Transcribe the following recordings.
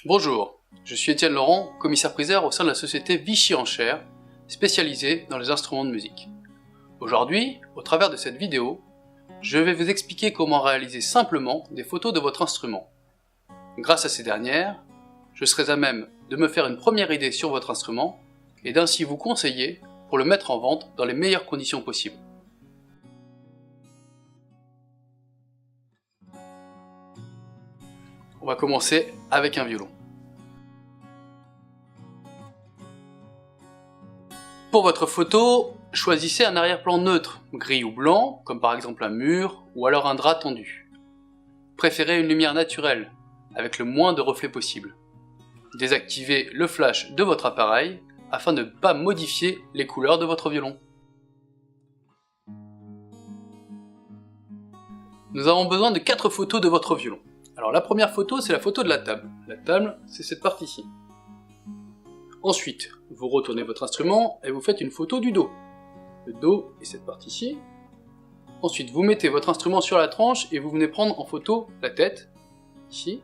Bonjour, je suis Étienne Laurent, commissaire-priseur au sein de la société Vichy Enchères, spécialisée dans les instruments de musique. Aujourd'hui, au travers de cette vidéo, je vais vous expliquer comment réaliser simplement des photos de votre instrument. Grâce à ces dernières, je serai à même de me faire une première idée sur votre instrument et d'ainsi vous conseiller pour le mettre en vente dans les meilleures conditions possibles. On va commencer avec un violon. Pour votre photo, choisissez un arrière-plan neutre, gris ou blanc, comme par exemple un mur ou alors un drap tendu. Préférez une lumière naturelle, avec le moins de reflets possible. Désactivez le flash de votre appareil afin de ne pas modifier les couleurs de votre violon. Nous avons besoin de 4 photos de votre violon. Alors la première photo, c'est la photo de la table. La table, c'est cette partie-ci. Ensuite, vous retournez votre instrument et vous faites une photo du dos. Le dos est cette partie-ci. Ensuite, vous mettez votre instrument sur la tranche et vous venez prendre en photo la tête, ici.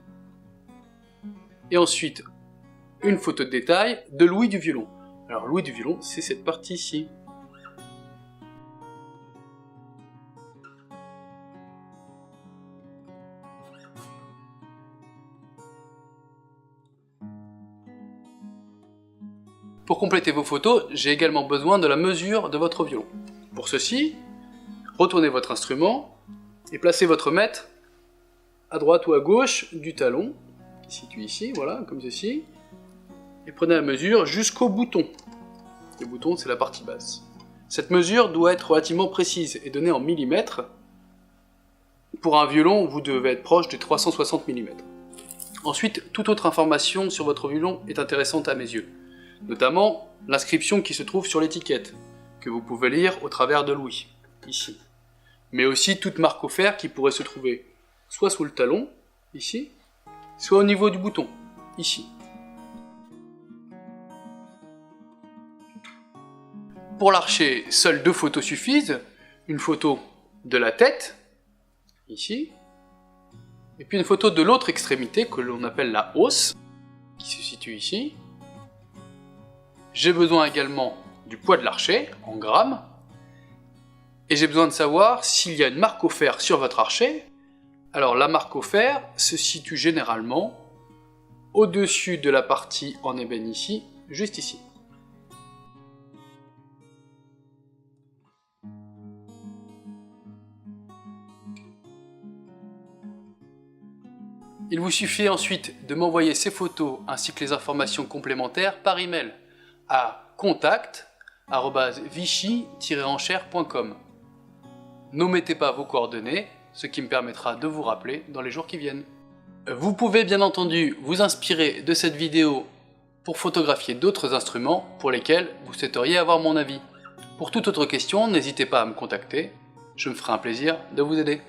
Et ensuite, une photo de détail de l'ouïe du violon. Alors l'ouïe du violon, c'est cette partie-ci. Pour compléter vos photos, j'ai également besoin de la mesure de votre violon. Pour ceci, retournez votre instrument et placez votre mètre à droite ou à gauche du talon, qui se situe ici, voilà, comme ceci, et prenez la mesure jusqu'au bouton. Le bouton, c'est la partie basse. Cette mesure doit être relativement précise et donnée en millimètres. Pour un violon, vous devez être proche de 360 mm. Ensuite, toute autre information sur votre violon est intéressante à mes yeux. Notamment l'inscription qui se trouve sur l'étiquette, que vous pouvez lire au travers de l'ouïe, ici. Mais aussi toute marque au fer qui pourrait se trouver soit sous le talon, ici, soit au niveau du bouton, ici. Pour l'archet, seules 2 photos suffisent, une photo de la tête, ici, et puis une photo de l'autre extrémité que l'on appelle la hausse, qui se situe ici. J'ai besoin également du poids de l'archet, en grammes, et j'ai besoin de savoir s'il y a une marque au fer sur votre archet. Alors la marque au fer se situe généralement au-dessus de la partie en ébène ici, juste ici. Il vous suffit ensuite de m'envoyer ces photos ainsi que les informations complémentaires par email à contact@vichy-enchères.com. N'omettez pas vos coordonnées, ce qui me permettra de vous rappeler dans les jours qui viennent. Vous pouvez bien entendu vous inspirer de cette vidéo pour photographier d'autres instruments pour lesquels vous souhaiteriez avoir mon avis. Pour toute autre question, n'hésitez pas à me contacter, je me ferai un plaisir de vous aider.